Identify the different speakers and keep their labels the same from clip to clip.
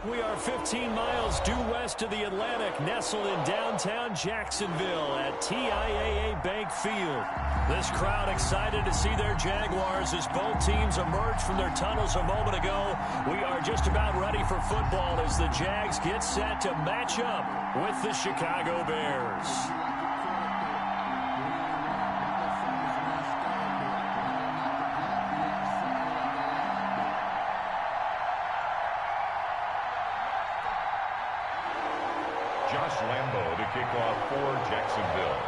Speaker 1: We are 15 miles due west of the Atlantic, nestled in downtown Jacksonville at TIAA Bank Field. This crowd excited to see their Jaguars as both teams emerge from their tunnels a moment ago. We are just about ready for football as the Jags get set to match up with the Chicago Bears.
Speaker 2: Josh Lambo to kick off for Jacksonville.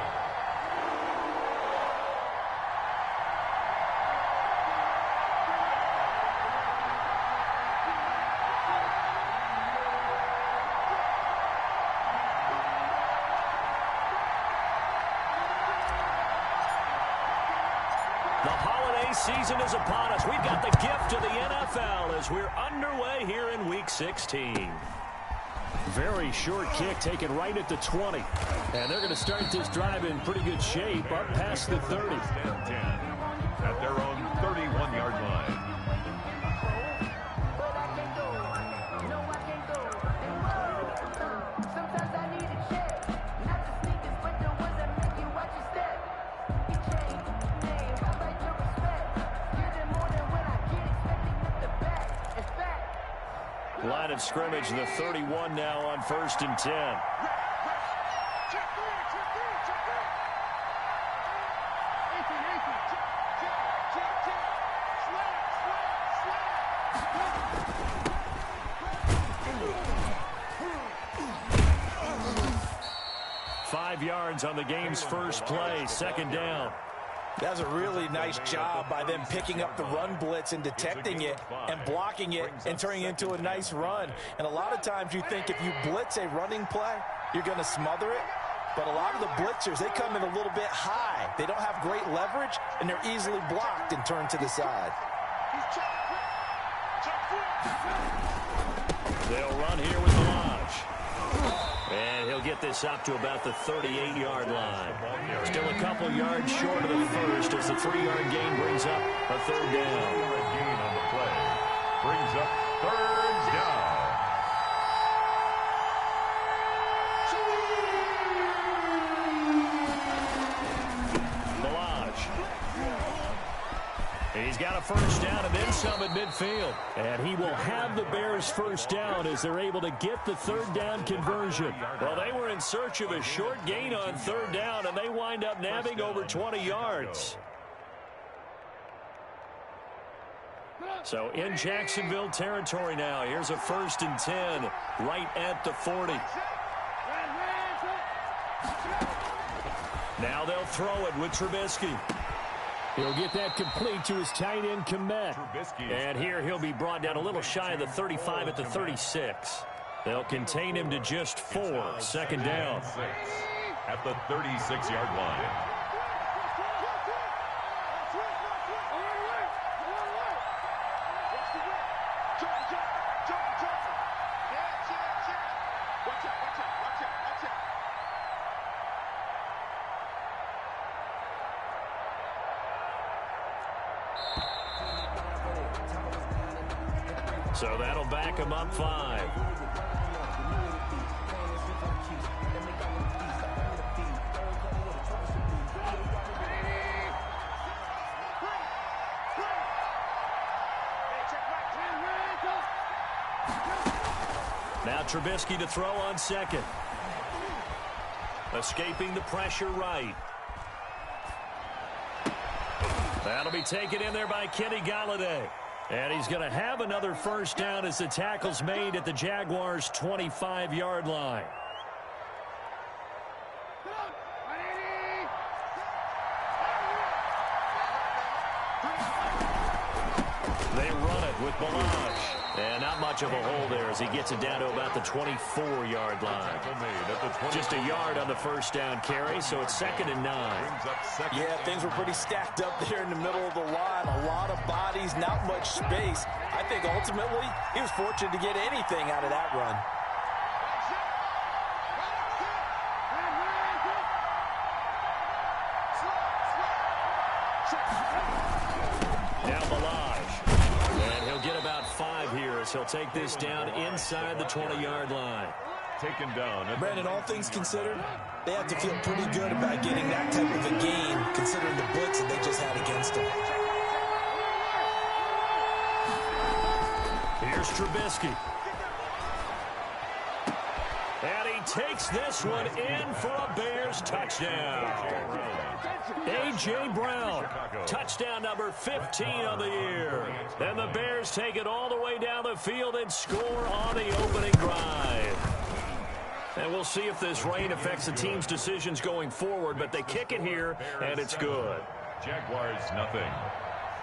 Speaker 1: The holiday season is upon us. We've got the gift of the NFL as we're underway here in Week 16. Very short kick taken right at the 20. And they're going to start this drive in pretty good shape up past the 30.
Speaker 2: At their own 31-yard line.
Speaker 1: Line of scrimmage, the 31 now on 1st and 10. Five yards on the game's first play, 2nd down.
Speaker 3: That was a really nice job by them picking up the run blitz and detecting it and blocking it and turning it into a nice run. And a lot of times you think if you blitz a running play, you're going to smother it. But a lot of the blitzers, they come in a little bit high. They don't have great leverage, and they're easily blocked and turned to the side.
Speaker 1: They'll run here with Lodge. And he'll get this up to about the 38-yard line. Still a couple yards short of the first as the 3-yard gain brings up a 3rd down.
Speaker 2: 3-yard gain on the play brings up 3rd down.
Speaker 1: He's got a 1st down and then some at midfield. And he will have the Bears 1st down as they're able to get the 3rd down conversion. Well, they were in search of a short gain on 3rd down, and they wind up nabbing over 20 yards. So in Jacksonville territory now. Here's a 1st and 10 right at the 40. Now they'll throw it with Trubisky. He'll get that complete to his tight end, Kmet. And here he'll be brought down a little shy of the 35 at the 36. They'll contain him to just 4. 2nd down.
Speaker 2: At the 36-yard line.
Speaker 1: So that'll back him up 5. Now Trubisky to throw on 2nd. Escaping the pressure right. That'll be taken in there by Kenny Golladay. And he's going to have another 1st down as the tackle's made at the Jaguars' 25-yard line. They run it with Balaj. And not much of a hole there as he gets it down to about the 24-yard line. Just a yard on the 1st down carry, so it's 2nd and 9.
Speaker 3: Yeah, things were pretty stacked up there in the middle of the line. A lot of bodies, not much space. I think ultimately he was fortunate to get anything out of that run. Now Balaj. And he'll get about 5 here as
Speaker 1: yards. He'll take this down inside the 20-yard line.
Speaker 2: Taken down.
Speaker 3: Brandon, all things considered, they have to feel pretty good about getting that type of a gain, considering the blitz that they just had against them.
Speaker 1: Here's Trubisky. And he takes this one in for a Bears touchdown. A.J. Brown, touchdown number 15 on the year. And the Bears take it all the way down the field and score on the opening drive. And we'll see if this rain affects the team's decisions going forward, but they kick it here, and it's good.
Speaker 2: Jaguars nothing.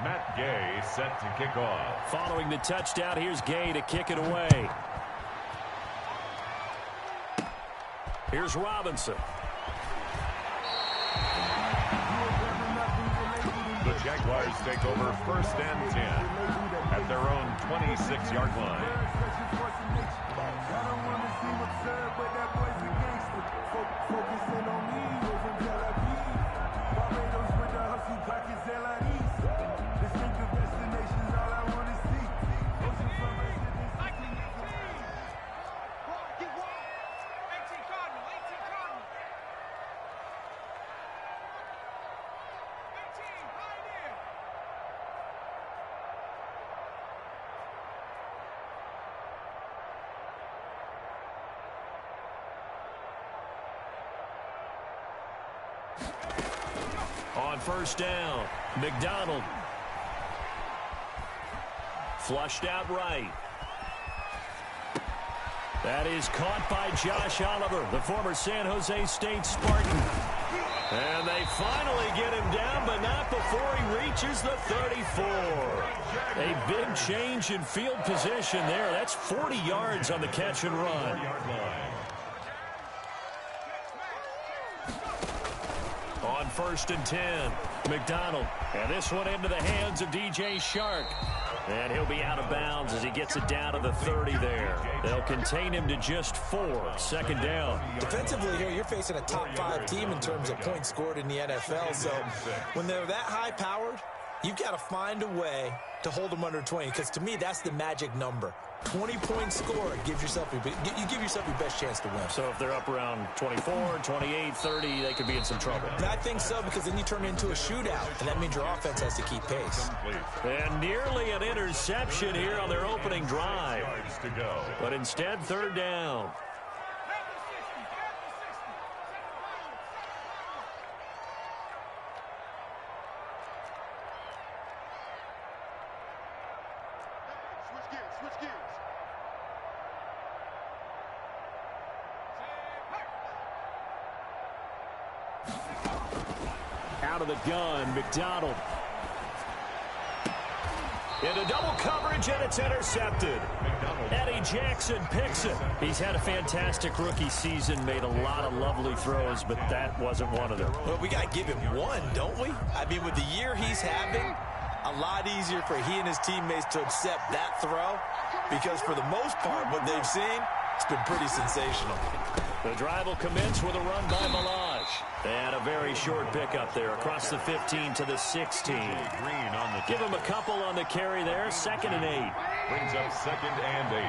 Speaker 2: Matt Gay set to kick off.
Speaker 1: Following the touchdown, here's Gay to kick it away. Here's Robinson.
Speaker 2: The Jaguars take over first and 10 at their own 26-yard line.
Speaker 1: On first down, McDonald. Flushed out right. That is caught by Josh Oliver, the former San Jose State Spartan. And they finally get him down, but not before he reaches the 34. A big change in field position there. That's 40 yards on the catch and run. On first and 10, McDonald. And this one into the hands of DJ Shark. And he'll be out of bounds as he gets it down to the 30 there. They'll contain him to just 4. Second down.
Speaker 3: Defensively here, you're facing a top-5 team in terms of points scored in the NFL. So when they're that high-powered, you've got to find a way to hold them under 20. Because to me, that's the magic number. 20 points scored gives yourself you give yourself your best chance to win.
Speaker 1: So if they're up around 24, 28, 30, they could be in some trouble.
Speaker 3: And I think so, because then you turn it into a shootout, and that means your offense has to keep pace.
Speaker 1: And nearly an interception here on their opening drive. But instead, third down. Out of the gun, McDonald. Into double coverage, and it's intercepted. Eddie Jackson picks it. He's had a fantastic rookie season, made a lot of lovely throws, but that wasn't one of them.
Speaker 3: Well, we got to give him one, don't we? I mean, with the year he's having, a lot easier for he and his teammates to accept that throw, because for the most part, what they've seen, it's been pretty sensational.
Speaker 1: The drive will commence with a run by Malage. And a very short pickup there across the 15 to the 16. Give him a couple on the carry there. 2nd and 8.
Speaker 2: Brings up 2nd and 8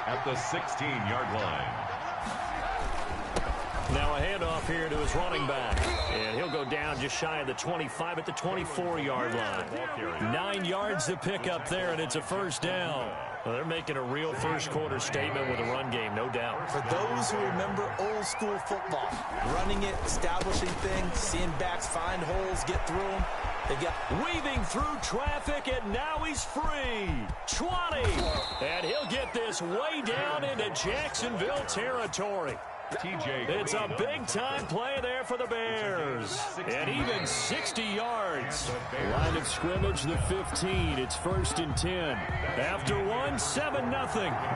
Speaker 2: at the 16-yard line.
Speaker 1: Now a handoff here to his running back. And he'll go down just shy of the 25 at the 24-yard line. 9 yards to pick up there, and it's a first down. Well, they're making a real first-quarter statement with a run game, no doubt.
Speaker 3: For those who remember old-school football, running it, establishing things, seeing backs find holes, get through them, they got
Speaker 1: weaving through traffic, and now he's free. 20. And he'll get this way down into Jacksonville territory. It's a big-time play there for the Bears. And even 60 yards. Line of scrimmage, the 15. It's 1st and 10. After one, 7-0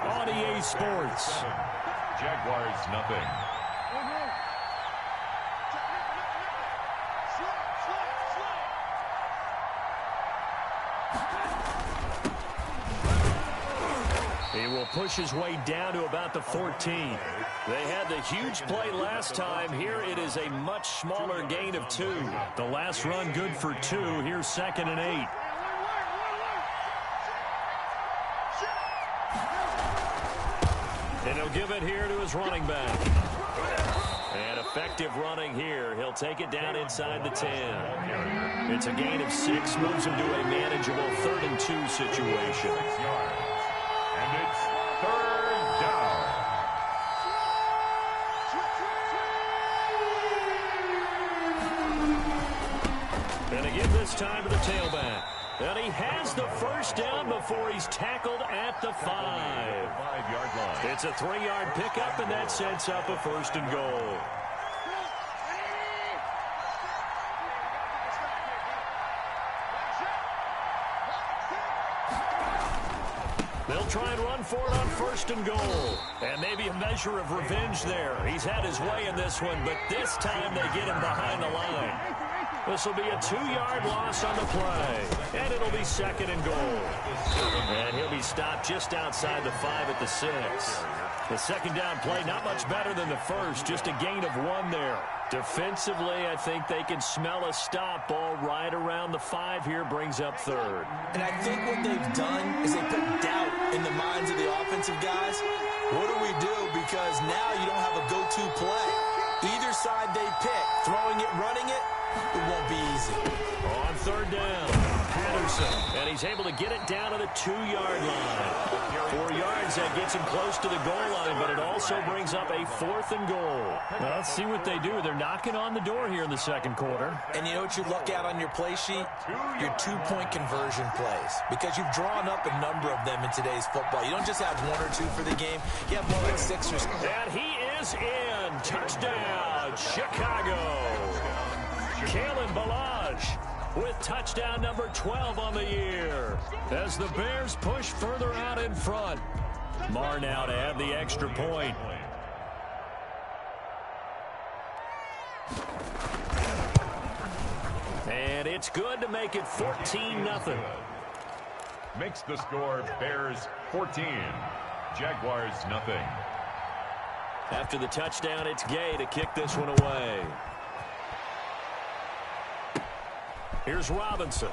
Speaker 1: on EA Sports.
Speaker 2: Jaguars nothing.
Speaker 1: He will push his way down to about the 14. They had the huge play last time. Here it is a much smaller gain of 2. The last run good for 2. Here's 2nd and 8. And he'll give it here to his running back. And effective running here. He'll take it down inside the 10. It's a gain of 6, moves him to a manageable 3rd and 2 situation.
Speaker 2: 6 yards. And it's 3rd down.
Speaker 1: And again this time to the tailback. And he has the first down before he's tackled at the 5.
Speaker 2: 5-yard line.
Speaker 1: It's a 3-yard pickup, and that sets up a 1st and goal. They'll try and run for it on 1st and goal. And maybe a measure of revenge there. He's had his way in this one, but this time they get him behind the line. This will be a 2-yard loss on the play. And it'll be 2nd and goal. And he'll be stopped just outside the 5 at the 6. The 2nd down play, not much better than the first. Just a gain of 1 there. Defensively, I think they can smell a stop. Ball right around the 5 here, brings up 3rd.
Speaker 3: And I think what they've done is they put doubt in the minds of the offensive guys. What do we do? Because now you don't have a go-to play. Either side they pick, throwing it, running it, it won't be easy.
Speaker 1: On 3rd down, Patterson. And he's able to get it down to the 2-yard line. 4 yards, that gets him close to the goal line, but it also brings up a 4th and goal. Well, let's see what they do. They're knocking on the door here in the 2nd quarter.
Speaker 3: And you know what you look at on your play sheet? Your 2-point conversion plays. Because you've drawn up a number of them in today's football. You don't just have 1 or 2 for the game. You have more like 6 or 7.
Speaker 1: And he is in. Touchdown, Chicago. Kalen Ballage with touchdown number 12 on the year. As the Bears push further out in front. Marr now to add the extra point. And it's good to make it 14-0.
Speaker 2: Makes the score Bears 14, Jaguars nothing.
Speaker 1: After the touchdown, it's Gay to kick this one away. Here's Robinson.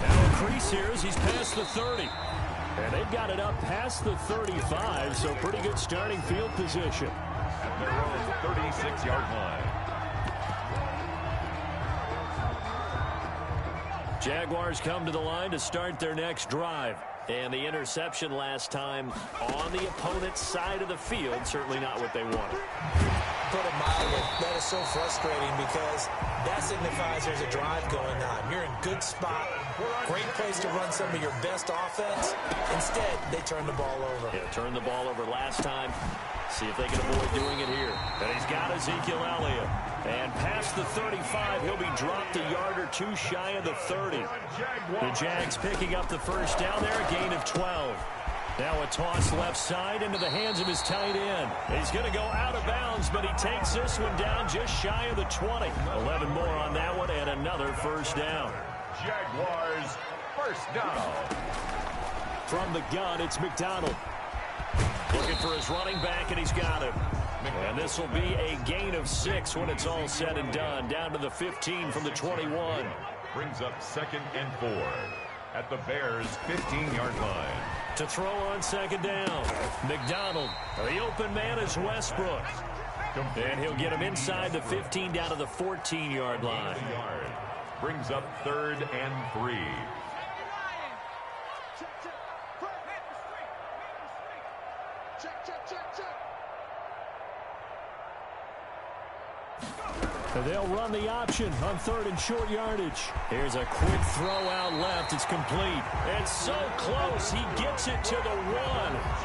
Speaker 1: Now increase here as he's past the 30. And they've got it up past the 35, so pretty good starting field position.
Speaker 2: At their own 36-yard line.
Speaker 1: Jaguars come to the line to start their next drive. And the interception last time on the opponent's side of the field, certainly not what they wanted.
Speaker 3: Put it mildly, that is so frustrating because that signifies there's a drive going on. You're in good spot, great place to run some of your best offense. Instead, they turn the ball over.
Speaker 1: Yeah, turned the ball over last time. See if they can avoid doing it here. And he's got Ezekiel Elliott. And past the 35, he'll be dropped a yard or 2 shy of the 30. The Jags picking up the first down there, a gain of 12. Now a toss left side into the hands of his tight end. He's going to go out of bounds, but he takes this one down just shy of the 20. 11 more on that one and another first down.
Speaker 2: Jaguars first down.
Speaker 1: From the gun, it's McDonald. Looking for his running back, and he's got him. And this will be a gain of 6 when it's all said and done. Down to the 15 from the 21.
Speaker 2: Brings up 2nd and 4 at the Bears' 15-yard line.
Speaker 1: To throw on 2nd down, McDonald. The open man is Westbrook. And he'll get him inside the 15 down to the 14-yard line.
Speaker 2: Brings up 3rd and 3.
Speaker 1: They'll run the option on 3rd and short yardage. Here's a quick throw out left. It's complete. It's so close. He gets it to the 1.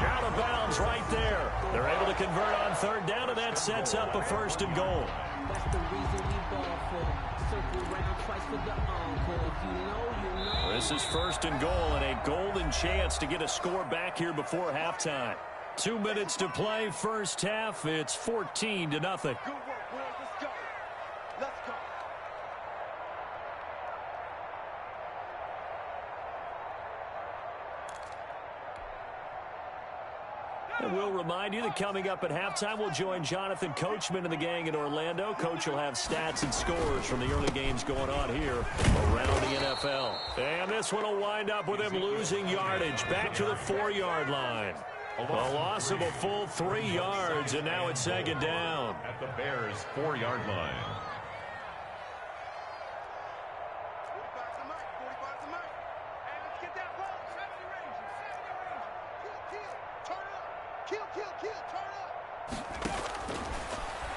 Speaker 1: Out of bounds right there. They're able to convert on 3rd down, and that sets up a 1st and goal.
Speaker 4: That's the reason we ball for. Circle round twice for the encore. If you know, you know.
Speaker 1: This is 1st and goal and a golden chance to get a score back here before halftime. 2 minutes to play, first half. It's 14-0. And we'll remind you that coming up at halftime, we'll join Jonathan Coachman and the gang in Orlando. Coach will have stats and scores from the early games going on here around the NFL. And this one will wind up with him losing yardage back to the 4-yard line. A loss of a full 3 yards, and now it's second down.
Speaker 2: At the Bears' 4-yard line.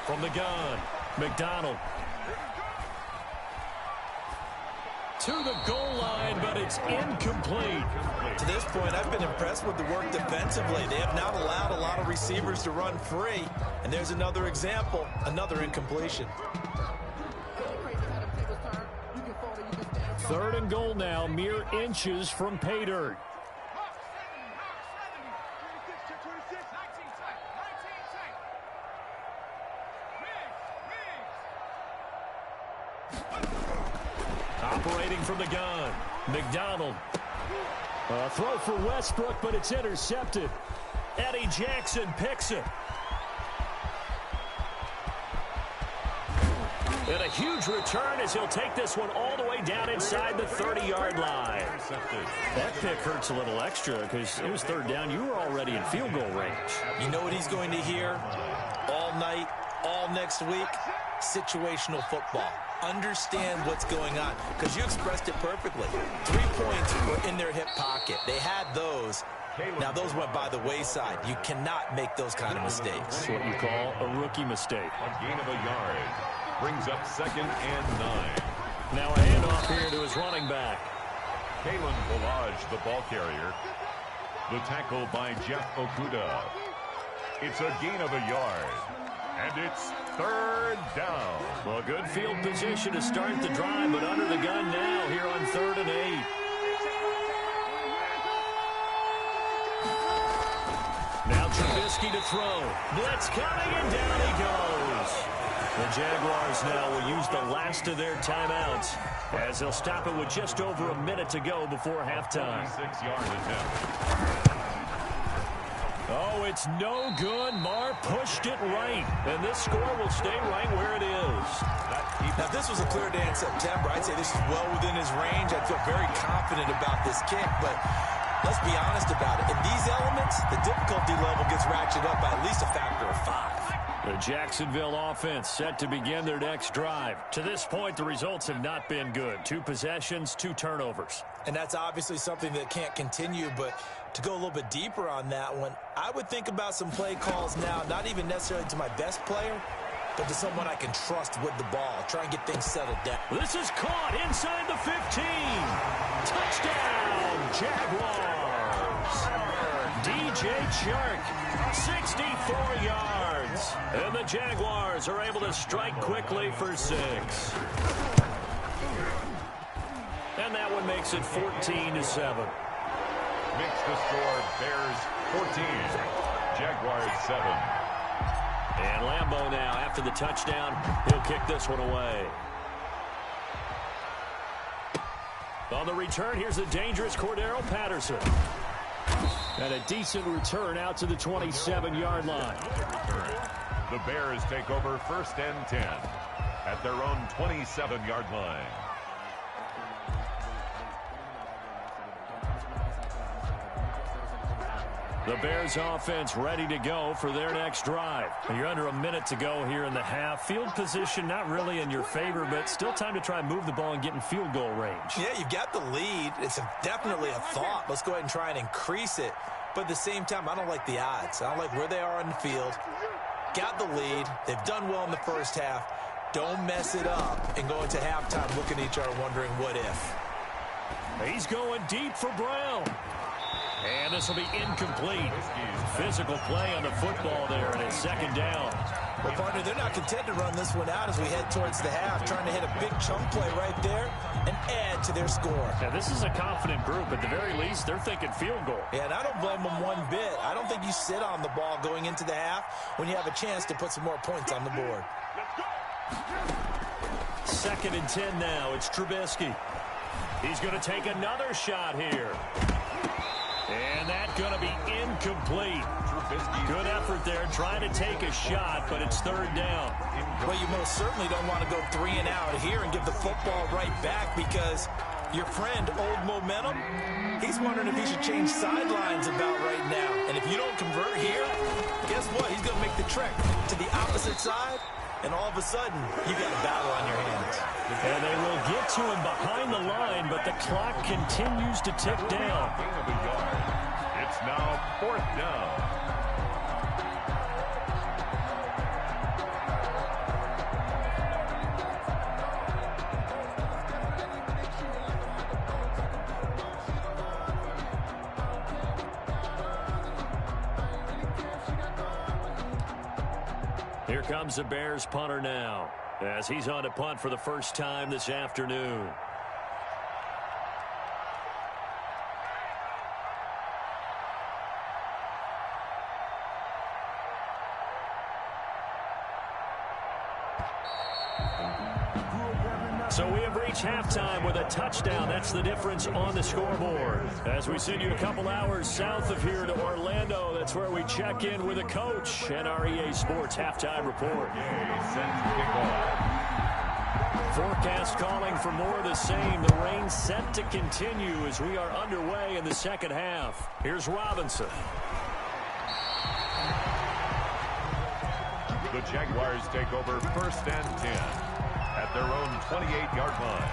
Speaker 1: From the gun, McDonald. To the goal line, but it's incomplete.
Speaker 3: To this point, I've been impressed with the work defensively. They have not allowed a lot of receivers to run free. And there's another example, another incompletion.
Speaker 1: 3rd and goal now, mere inches from pay dirt. Operating from the gun, McDonald. A throw for Westbrook, but it's intercepted. Eddie Jackson picks it. And a huge return as he'll take this one all the way down inside the 30-yard line. That pick hurts a little extra because it was 3rd down. You were already in field goal range.
Speaker 3: You know what he's going to hear all night, all next week? Situational football. Understand what's going on, because you expressed it perfectly. 3 points were in their hip pocket. They had those. Now, those went by the wayside. You cannot make those kind of mistakes.
Speaker 1: That's what you call a rookie mistake.
Speaker 2: A gain of a yard. Brings up 2nd and 9.
Speaker 1: Now a handoff here to his running back.
Speaker 2: Kalen Ballage, the ball carrier. The tackle by Jeff Okudah. It's a gain of a yard. And it's 3rd down.
Speaker 1: Well, good field position to start the drive, but under the gun now here on 3rd and 8. Now Trubisky to throw. Blitz coming, and down he goes. The Jaguars now will use the last of their timeouts as they'll stop it with just over a minute to go before halftime.
Speaker 2: 6-yard attempt.
Speaker 1: Oh, it's no good. Marr pushed it right, and this score will stay right where it is.
Speaker 3: Now, if this was a clear day in September, I'd say this is well within his range. I'd feel very confident about this kick, but let's be honest about it. In these elements, the difficulty level gets ratcheted up by at least a factor of 5.
Speaker 1: The Jacksonville offense set to begin their next drive. To this point, the results have not been good. 2 possessions, 2 turnovers.
Speaker 3: And that's obviously something that can't continue, but to go a little bit deeper on that one, I would think about some play calls now, not even necessarily to my best player, but to someone I can trust with the ball. Try and get things settled down.
Speaker 1: This is caught inside the 15. Touchdown, Jaguars. DJ Chark, 64 yards. And the Jaguars are able to strike quickly for 6. And that one makes it 14-7.
Speaker 2: Makes the score Bears 14, Jaguars 7.
Speaker 1: And Lambeau now, after the touchdown, he'll kick this one away. On the return, here's the dangerous Cordero Patterson. And a decent return out to the 27-yard line.
Speaker 2: The Bears take over 1st and 10 at their own 27-yard line.
Speaker 1: The Bears offense ready to go for their next drive. You're under a minute to go here in the half. Field position not really in your favor, but still time to try and move the ball and get in field goal range.
Speaker 3: Yeah, you've got the lead. It's definitely a thought. Let's go ahead and try and increase it. But at the same time, I don't like the odds. I don't like where they are on the field. Got the lead. They've done well in the first half. Don't mess it up and go into halftime looking at each other wondering what if.
Speaker 1: He's going deep for Brown. And this will be incomplete. Physical play on the football there, and it's 2nd down.
Speaker 3: Well, partner, they're not content to run this one out as we head towards the half, trying to hit a big chunk play right there and add to their score.
Speaker 1: Now, this is a confident group. At the very least, they're thinking field goal.
Speaker 3: Yeah, and I don't blame them one bit. I don't think you sit on the ball going into the half when you have a chance to put some more points on the board.
Speaker 1: 2nd and 10 now. It's Trubisky. He's going to take another shot here. And that's going to be incomplete. Good effort there trying to take a shot, but it's 3rd down.
Speaker 3: Well, you most certainly don't want to go 3 and out here and give the football right back because Your friend, Old Momentum, he's wondering if he should change sidelines about right now. And if you don't convert here, guess what? He's going to make the trek to the opposite side, and all of a sudden, you got a battle on your hands.
Speaker 1: And they will get to him behind the line, but the clock continues to tick down.
Speaker 2: It's now 4th down.
Speaker 1: Here comes the Bears punter now, as he's on to punt for the first time this afternoon. So we have reached halftime with a touchdown. That's the difference on the scoreboard. As we send you a couple hours south of here to Orlando, that's where we check in with a coach and our EA Sports halftime report. Forecast calling for more of the same. The rain set to continue as we are underway in the second half. Here's Robinson.
Speaker 2: The Jaguars take over 1st and 10. At their own 28-yard line.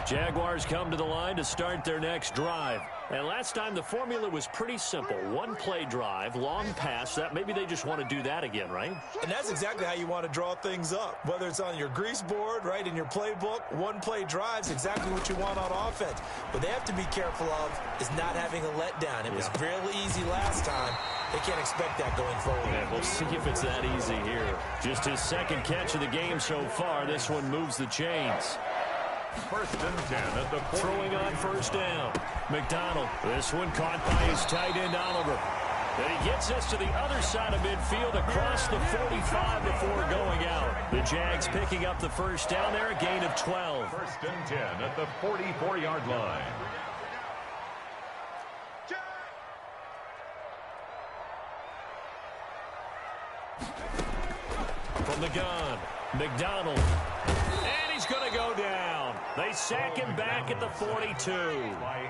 Speaker 1: Jaguars come to the line to start their next drive. And last time the formula was pretty simple. One play drive, long pass. That maybe they just want to do that again, right?
Speaker 3: And that's exactly how you want to draw things up. Whether it's on your grease board, right, in your playbook, one play drive is exactly what you want on offense. What they have to be careful of is not having a letdown. It was really easy last time. They can't expect that going forward.
Speaker 1: And we'll see if it's that easy here. Just his second catch of the game so far. This one moves the chains.
Speaker 2: 1st and 10 at the 40.
Speaker 1: Throwing on first down. McDonald. This one caught by his tight end, Oliver. And he gets us to the other side of midfield across the 45 before going out. The Jags picking up the first down there, a gain of 12.
Speaker 2: 1st and 10 at the 44-yard line.
Speaker 1: From the gun, McDonald. And he's going to go down. They sack him back at the 42.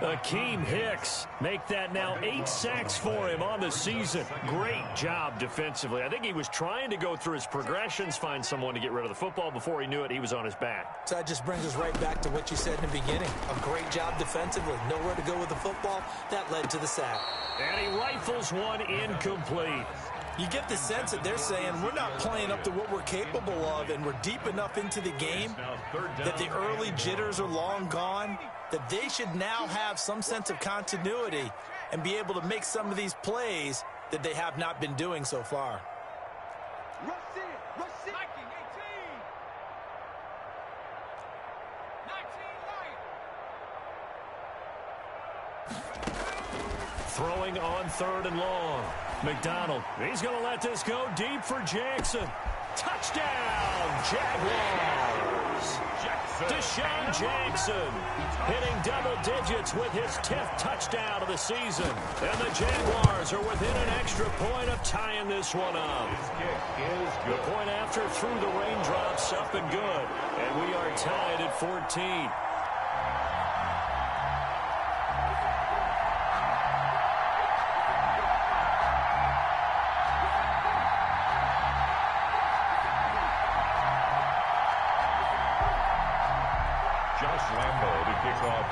Speaker 1: Akeem Hicks make that now 8 sacks for him on the season. Great job defensively. I think he was trying to go through his progressions, find someone to get rid of the football. Before he knew it, he was on his back.
Speaker 3: So that just brings us right back to what you said in the beginning. A great job defensively. Nowhere to go with the football. That led to the sack.
Speaker 1: And he rifles one incomplete.
Speaker 3: You get the sense that they're saying we're not playing up to what we're capable of, and we're deep enough into the game that the early jitters are long gone, that they should now have some sense of continuity and be able to make some of these plays that they have not been doing so far.
Speaker 1: Throwing on 3rd and long. McDonald, he's going to let this go deep for Jackson. Touchdown, Jaguars. Deshaun Jackson hitting double digits with his 10th touchdown of the season. And the Jaguars are within an extra point of tying this one up.
Speaker 2: This kick is good.
Speaker 1: The point after through the raindrops, up and good. And we are tied at 14.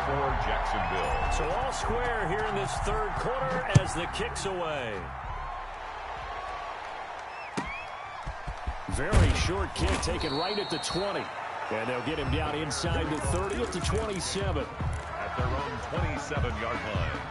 Speaker 2: For Jacksonville.
Speaker 1: So all square here in this 3rd quarter as the kick's away. Very short kick taken right at the 20. And they'll get him down inside the 30 at the 27.
Speaker 2: At their own 27-yard line.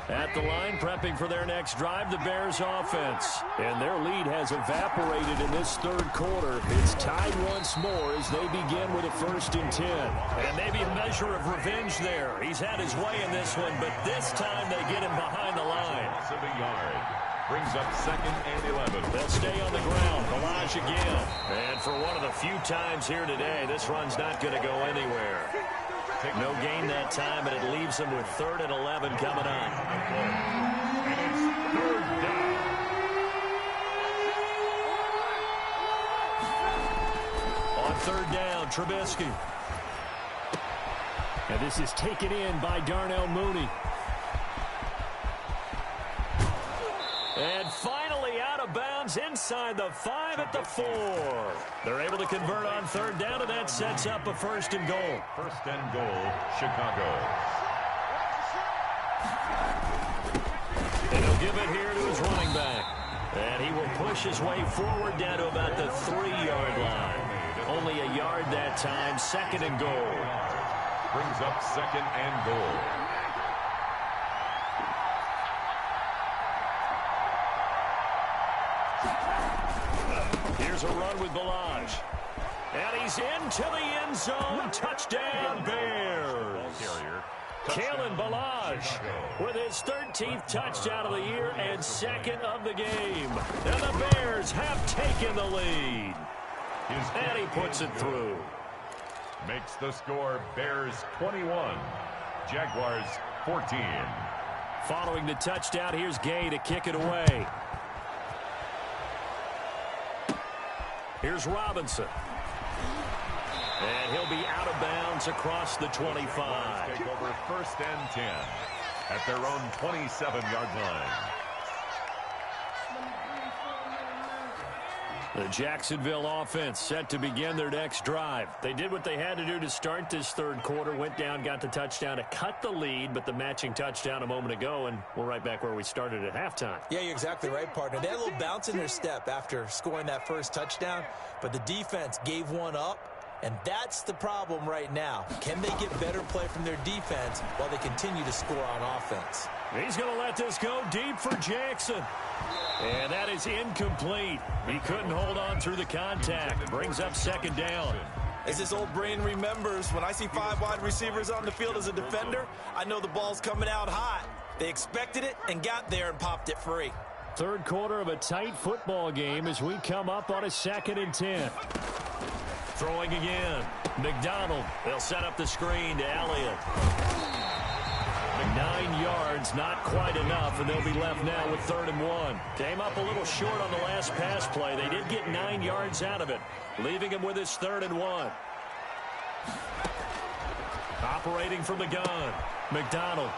Speaker 1: At the line, prepping for their next drive, the Bears offense. And their lead has evaporated in this 3rd quarter. It's tied once more as they begin with a 1st and 10. And maybe a measure of revenge there. He's had his way in this one, but this time they get him behind the line.
Speaker 2: Loss of a yard. Brings up 2nd and 11.
Speaker 1: They'll stay on the ground. Balaj again. And for one of the few times here today, this run's not going to go anywhere. No gain that time, and it leaves them with 3rd and 11 coming up.
Speaker 2: And it's 3rd down.
Speaker 1: third down, Trubisky. And this is taken in by Darnell Mooney. And finally out of bounds inside the 5 at the 4. They're able to convert on third down, and that sets up a first and goal.
Speaker 2: First and goal, Chicago.
Speaker 1: And he'll give it here to his running back. And he will push his way forward down to about the 3-yard line. Only a yard that time, second and goal.
Speaker 2: Brings up second and goal.
Speaker 1: Here's a run with Ballage. And he's into the end zone. Touchdown, Bears. Kalen Ballage with his 13th touchdown of the year and second of the game. And the Bears have taken the lead. And he puts it through.
Speaker 2: Makes the score Bears 21, Jaguars 14.
Speaker 1: Following the touchdown, here's Gay to kick it away. Here's Robinson. And he'll be out of bounds across the 25.
Speaker 2: Take over first and 10 at their own 27-yard line.
Speaker 1: The Jacksonville offense set to begin their next drive. They did what they had to do to start this third quarter, went down, got the touchdown to cut the lead, but the matching touchdown a moment ago, and we're right back where we started at halftime.
Speaker 3: Yeah, you're exactly right, partner. They had a little bounce in their step after scoring that first touchdown, but the defense gave one up, and that's the problem right now. Can they get better play from their defense while they continue to score on offense?
Speaker 1: He's going to let this go deep for Jackson. And that is incomplete. He couldn't hold on through the contact. Brings up second down.
Speaker 3: As his old brain remembers, when I see 5 wide receivers on the field as a defender, I know the ball's coming out hot. They expected it and got there and popped it free.
Speaker 1: Third quarter of a tight football game as we come up on a 2nd and 10. Throwing again. McDonald. They'll set up the screen to Elliott. 9 yards, not quite enough, and they'll be left now with 3rd and 1. Came up a little short on the last pass play. They did get 9 yards out of it, leaving him with his 3rd and 1. Operating from the gun, McDonald.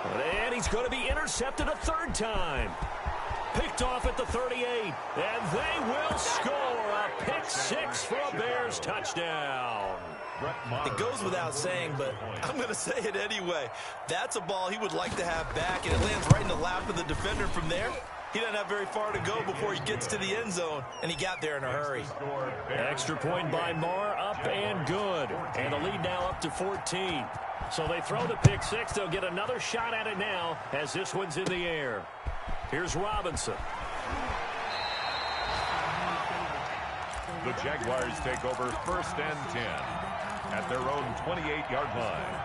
Speaker 1: And he's going to be intercepted a 3rd time. Picked off at the 38, and they will score a pick 6 for a Bears touchdown.
Speaker 3: It goes without saying, but I'm going to say it anyway. That's a ball he would like to have back, and it lands right in the lap of the defender from there. He doesn't have very far to go before he gets to the end zone, and he got there in a hurry.
Speaker 1: Extra point by Marr, up and good. And the lead now up to 14. So they throw the pick 6. They'll get another shot at it now as this one's in the air. Here's Robinson.
Speaker 2: The Jaguars take over 1st and 10 at their own 28-yard line.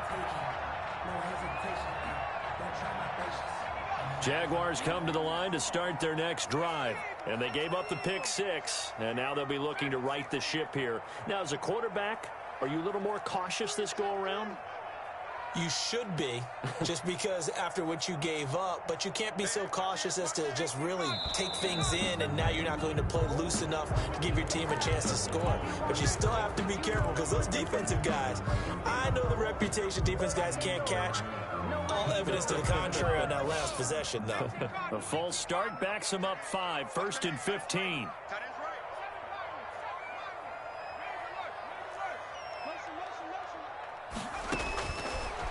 Speaker 1: Jaguars come to the line to start their next drive. And they gave up the pick 6, and now they'll be looking to right the ship here. Now, as a quarterback, are you a little more cautious this go-around?
Speaker 3: You should be, just because after what you gave up, but you can't be so cautious as to just really take things in, and now you're not going to play loose enough to give your team a chance to score. But you still have to be careful, because those defensive guys, I know the reputation defense guys can't catch. All evidence to the contrary on that last possession, though.
Speaker 1: A false start backs him up 5, 1st and 15.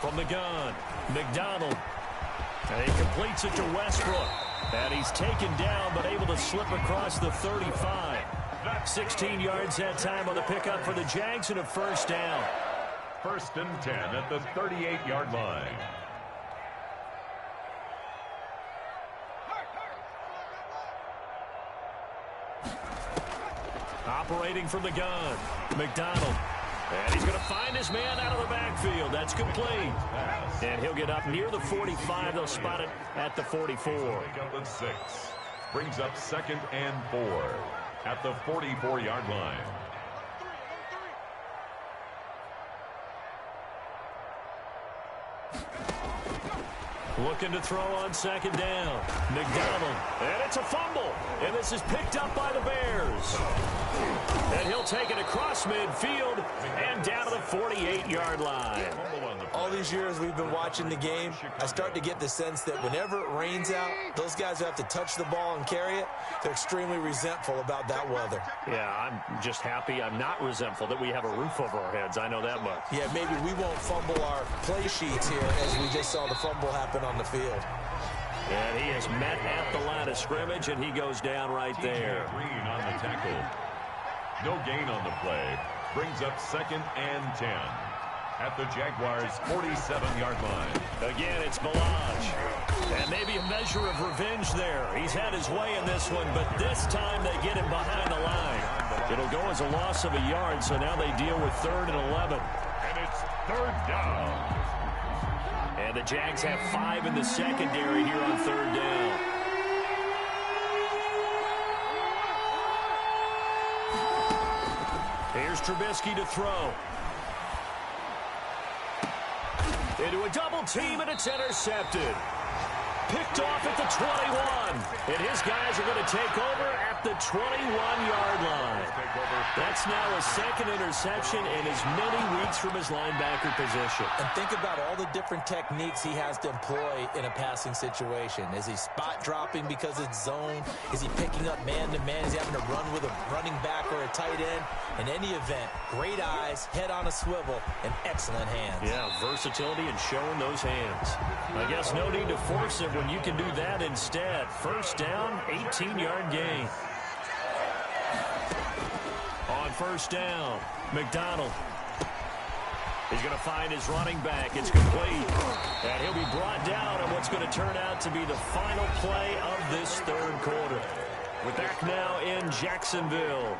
Speaker 1: From the gun, McDonald. And he completes it to Westbrook. And he's taken down, but able to slip across the 35. 16 yards that time on the pickup for the Jags and a 1st down.
Speaker 2: 1st and 10 at the 38-yard line.
Speaker 1: Operating from the gun, McDonald. And he's going to find his man out of the backfield. That's complete. And he'll get up near the 45. They'll spot it at the 44.
Speaker 2: 6 brings up 2nd and 4 at the 44-yard line.
Speaker 1: Looking to throw on second down. McDonald. And it's a fumble. And this is picked up by the Bears. And he'll take it across midfield and down to the 48-yard line.
Speaker 3: All these years we've been watching the game, I start to get the sense that whenever it rains out, those guys who have to touch the ball and carry it, they're extremely resentful about that weather.
Speaker 1: Yeah, I'm just happy I'm not resentful that we have a roof over our heads. I know that much.
Speaker 3: Yeah, maybe we won't fumble our play sheets here as we just saw the fumble happen on the field.
Speaker 1: And he is met at the line of scrimmage, and he goes down right there.
Speaker 2: Green on the tackle. No gain on the play. Brings up 2nd and 10. At the Jaguars' 47-yard line.
Speaker 1: Again, it's Ballage. And maybe a measure of revenge there. He's had his way in this one, but this time they get him behind the line. It'll go as a loss of a yard, so now they deal with 3rd and 11.
Speaker 2: And it's 3rd down.
Speaker 1: And the Jags have 5 in the secondary here on 3rd down. Here's Trubisky to throw. Into a double team, and it's intercepted. Picked off at the 21. And his guys are going to take over at the 21-yard line. That's now a 2nd interception in as many weeks from his linebacker position.
Speaker 3: And think about all the different techniques he has to employ in a passing situation. Is he spot dropping because it's zone? Is he picking up man-to-man? Is he having to run with a running back or a tight end? In any event, great eyes, head on a swivel, and excellent hands.
Speaker 1: Yeah, versatility and showing those hands. I guess no need to force it when you can do that instead. 1st down, 18-yard gain. On 1st down, McDonald. He's going to find his running back. It's complete. And he'll be brought down on what's going to turn out to be the final play of this 3rd quarter. We're back now in Jacksonville.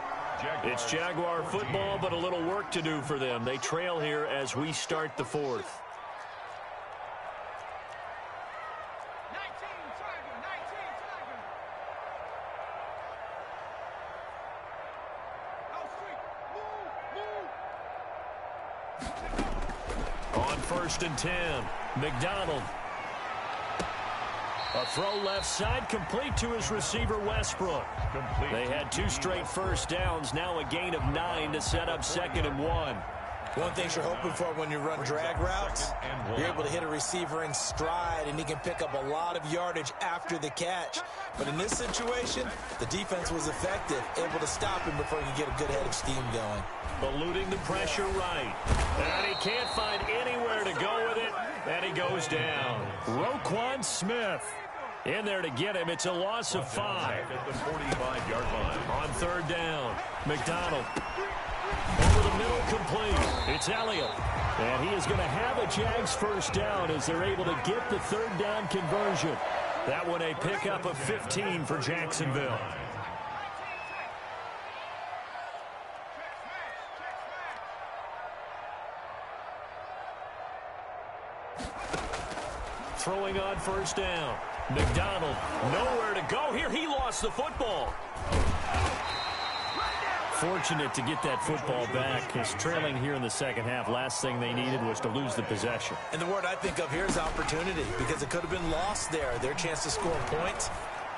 Speaker 1: It's Jaguar football, but a little work to do for them. They trail here as we start the 4th. On 1st and 10, McDonald. A throw left side, complete to his receiver, Westbrook. They had 2 straight 1st downs, now a gain of 9 to set up 2nd and 1.
Speaker 3: One thing you're hoping for when you run drag routes, you're able to hit a receiver in stride, and he can pick up a lot of yardage after the catch. But in this situation, the defense was effective, able to stop him before he could get a good head of steam going.
Speaker 1: Eluding the pressure right. And he can't find anywhere to go with it, and he goes down. Roquan Smith in there to get him. It's a loss of 5.
Speaker 2: At the 45-yard line.
Speaker 1: On 3rd down, McDonald. Over the middle, complete. It's Elliott. And he is going to have a Jags 1st down as they're able to get the 3rd down conversion. That one a pickup of 15 for Jacksonville. Throwing on 1st down. McDonald, nowhere to go here. He lost the football. Fortunate to get that football back. He's trailing here in the 2nd half. Last thing they needed was to lose the possession.
Speaker 3: And the word I think of here is opportunity, because it could have been lost there. Their chance to score points.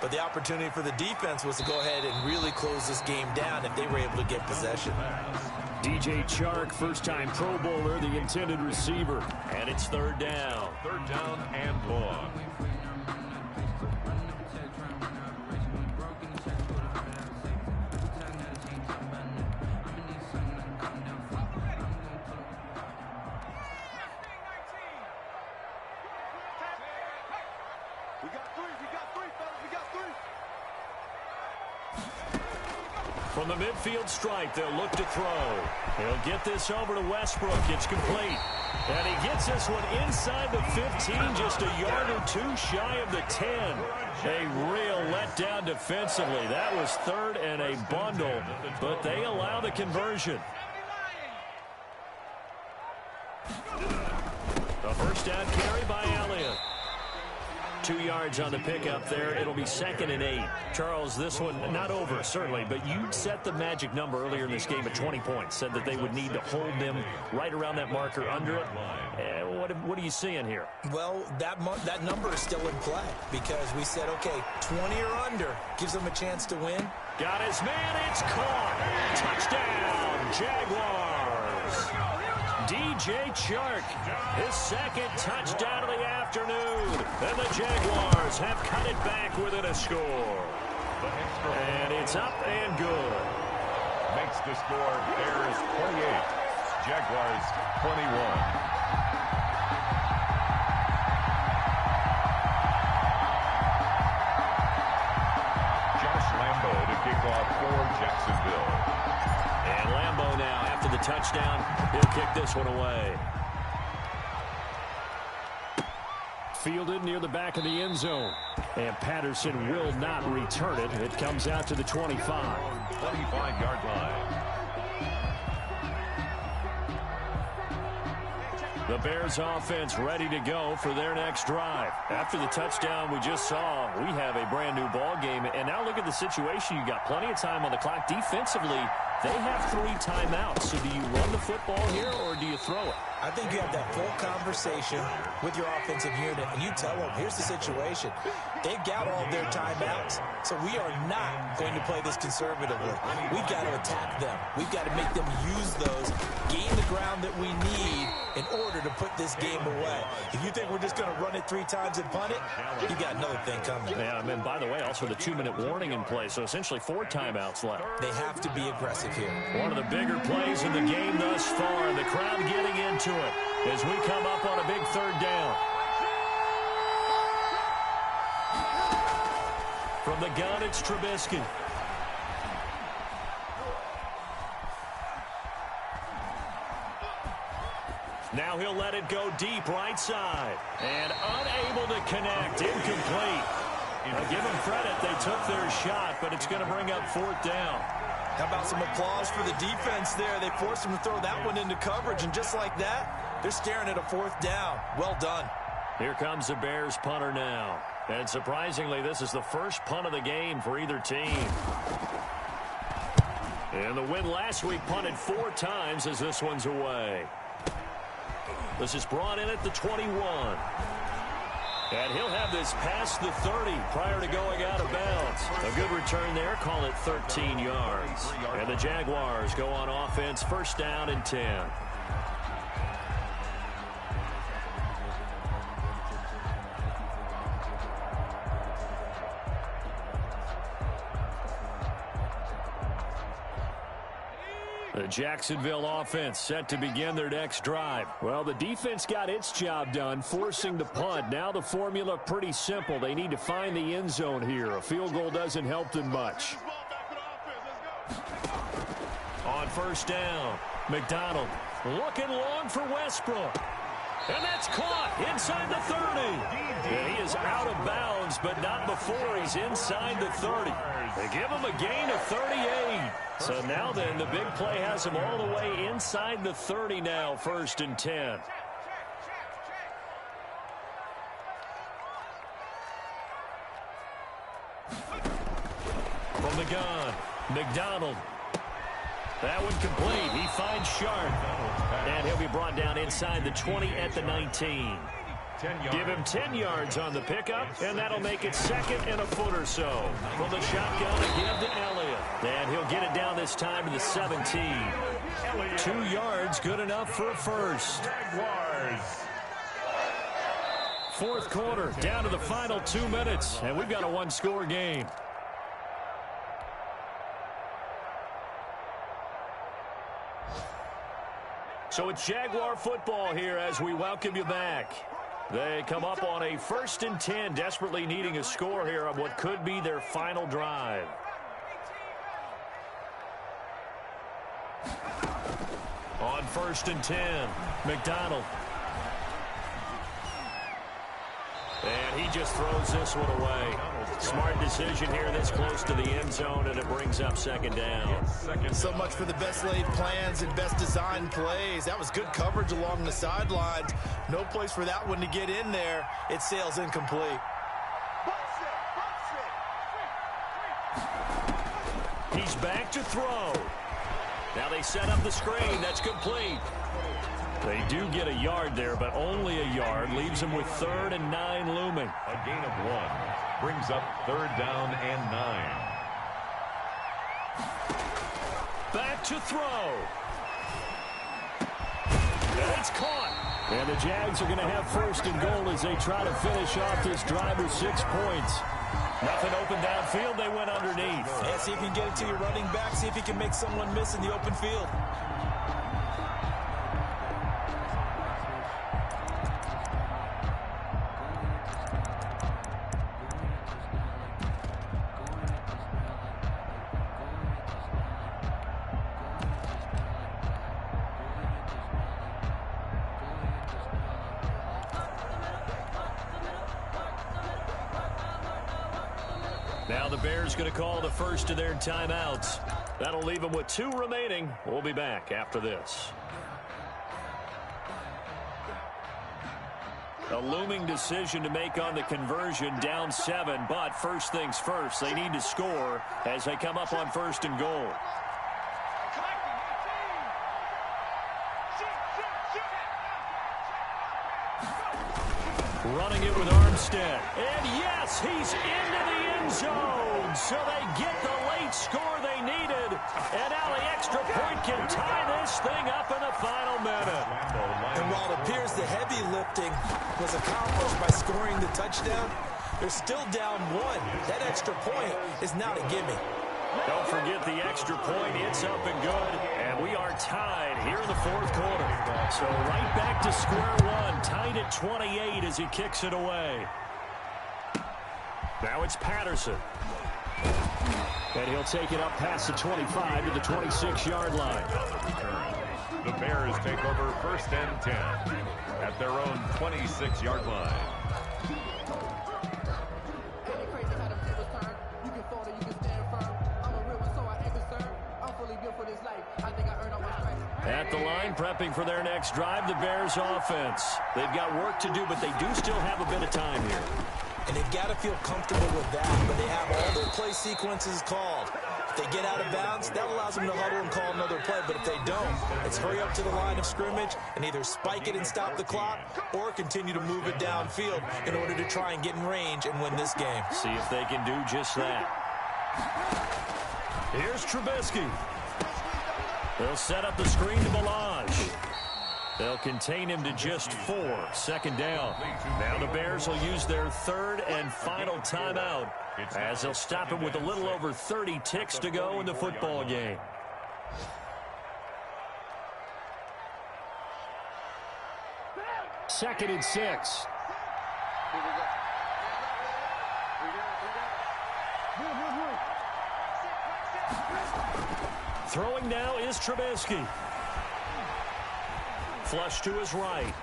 Speaker 3: But the opportunity for the defense was to go ahead and really close this game down if they were able to get possession.
Speaker 1: DJ Chark, first-time Pro Bowler, the intended receiver. And it's 3rd down.
Speaker 2: 3rd down and long.
Speaker 1: From the midfield stripe, they'll look to throw. He'll get this over to Westbrook. It's complete. And he gets this one inside the 15, just a yard or 2 shy of the 10. A real letdown defensively. That was 3rd and a bundle, but they allow the conversion. A 1st down carry by Elliott. 2 yards on the pickup there. It'll be 2nd and 8. Charles, this one not over, certainly, but you set the magic number earlier in this game at 20 points. Said that they would need to hold them right around that marker under it. What are you seeing here?
Speaker 3: Well, that number is still in play because we said, okay, 20 or under gives them a chance to win.
Speaker 1: Got his man. It's caught. Touchdown, Jaguars. DJ Chark, his 2nd touchdown of the afternoon. And the Jaguars have cut it back within a score. And it's up and good.
Speaker 2: Makes the score Bears 28, Jaguars 21. For Jacksonville.
Speaker 1: And Lambeau now, after the touchdown, he'll kick this one away. Fielded near the back of the end zone. And Patterson will not return it. It comes out to the 25.
Speaker 2: 25-yard line.
Speaker 1: The Bears offense ready to go for their next drive. After the touchdown we just saw, we have a brand new ball game. And now look at the situation. You got plenty of time on the clock. Defensively, they have 3 timeouts. So do you run the football here or do you throw it?
Speaker 3: I think you have that full conversation with your offensive unit, and you tell them, here's the situation. They've got all their timeouts, so we are not going to play this conservatively. We've got to attack them. We've got to make them use those, gain the ground that we need in order to put this game away. If you think we're just going to run it 3 times and punt it, you got another thing coming.
Speaker 1: Yeah, and by the way, also the 2-minute warning in play, so essentially 4 timeouts left.
Speaker 3: They have to be aggressive here.
Speaker 1: One of the bigger plays in the game thus far, the crowd getting into it as we come up on a big 3rd down. From the gun, it's Trubisky. Now he'll let it go deep right side. And unable to connect. Incomplete. Now give them credit. They took their shot, but it's going to bring up 4th down.
Speaker 3: How about some applause for the defense there? They forced him to throw that one into coverage, and just like that, they're staring at a 4th down. Well done.
Speaker 1: Here comes the Bears punter now. And surprisingly, this is the first punt of the game for either team. And the win last week punted 4 times as this one's away. This is brought in at the 21. And he'll have this past the 30 prior to going out of bounds. A good return there. Call it 13 yards. And the Jaguars go on offense, 1st down and 10. The Jacksonville offense set to begin their next drive. Well, the defense got its job done, forcing the punt. Now the formula pretty simple. They need to find the end zone here. A field goal doesn't help them much. On 1st down, McDonald looking long for Westbrook. And that's caught inside the 30. And he is out of bounds, but not before he's inside the 30. They give him a gain of 38. So now then, the big play has him all the way inside the 30 now, 1st and 10. From the gun, McDonald. That one complete. He finds Sharp. And he'll be brought down inside the 20 at the 19. Give him 10 yards on the pickup, and that'll make it 2nd and a foot or so. From the shotgun, a give to Elliott. And he'll get it down this time to the 17. 2 yards, good enough for a first. 4th quarter, down to the final 2 minutes, and we've got a 1-score game. So it's Jaguar football here as we welcome you back. They come up on a 1st and 10, desperately needing a score here on what could be their final drive. On 1st and 10, McDonald. And he just throws this one away. Smart decision here this close to the end zone, and it brings up 2nd down.
Speaker 3: So much for the best laid plans and best designed plays. That was good coverage along the sidelines. No place for that one to get in there. It sails incomplete.
Speaker 1: He's back to throw. Now they set up the screen. That's complete. They do get a yard there, but only a yard. Leaves them with 3rd and 9 looming.
Speaker 2: A gain of 1 brings up 3rd down and 9.
Speaker 1: Back to throw. And it's caught. And the Jags are going to have 1st and goal as they try to finish off this drive with 6 points. Nothing open downfield. They went underneath.
Speaker 3: Yeah, see if you can get it to your running back. See if you can make someone miss in the open field.
Speaker 1: Now the Bears going to call the first of their timeouts. That'll leave them with 2 remaining. We'll be back after this. A looming decision to make on the conversion, down 7. But first things first, they need to score as they come up on 1st and goal. Running it with Armstead. And yes, he's into the end zone. So they get the late score they needed. And now the extra point can tie this thing up in the final minute.
Speaker 3: And while it appears the heavy lifting was accomplished by scoring the touchdown, they're still down 1. That extra point is not a gimme.
Speaker 1: Don't forget the extra point. It's up and good. And we are tied here in the 4th quarter. So right back to square one. Tied at 28 as he kicks it away. Now it's Patterson. And he'll take it up past the 25 to the 26-yard line.
Speaker 2: The Bears take over 1st and 10 at their own 26-yard line.
Speaker 1: At the line, prepping for their next drive, the Bears offense. They've got work to do, but they do still have a bit of time here.
Speaker 3: And they've got to feel comfortable with that, but they have all their play sequences called. If they get out of bounds, that allows them to huddle and call another play, but if they don't, it's hurry up to the line of scrimmage and either spike it and stop the clock or continue to move it downfield in order to try and get in range and win this game.
Speaker 1: See if they can do just that. Here's Trubisky. They'll set up the screen to Ballage. They'll contain him to just 4. 2nd down. Now the Bears will use their 3rd and final timeout as they'll stop him with a little over 30 ticks to go in the football game. Second and 6. Throwing now is Trubisky. Flush to his right.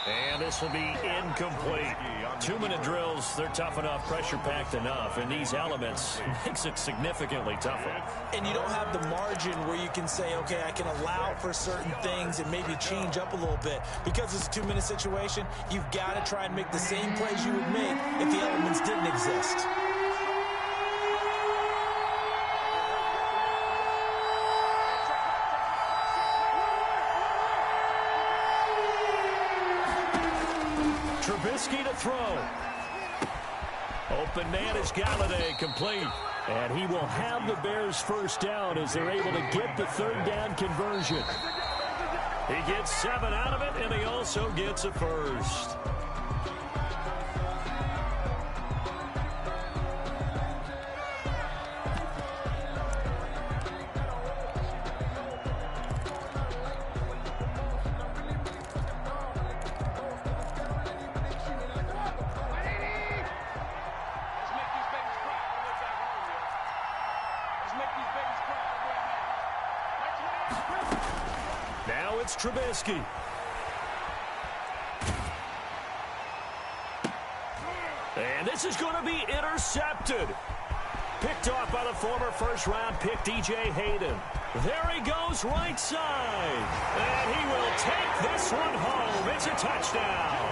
Speaker 1: And this will be incomplete. 2-minute drills, they're tough enough, pressure-packed enough, and these elements makes it significantly tougher.
Speaker 3: And you don't have the margin where you can say, okay, I can allow for certain things and maybe change up a little bit. Because it's a 2-minute situation, you've got to try and make the same plays you would make if the elements didn't exist.
Speaker 1: Trubisky to throw. Open man is Galladay, complete. And he will have the Bears' 1st down as they're able to get the 3rd down conversion. He gets 7 out of it, and he also gets a 1st. Now it's Trubisky. And this is going to be intercepted. Picked off by the former 1st-round pick, DJ Hayden. There he goes, right side. And he will take this one home. It's a touchdown.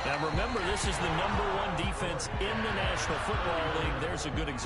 Speaker 1: Now remember, this is the #1 defense in the National Football League. There's a good example.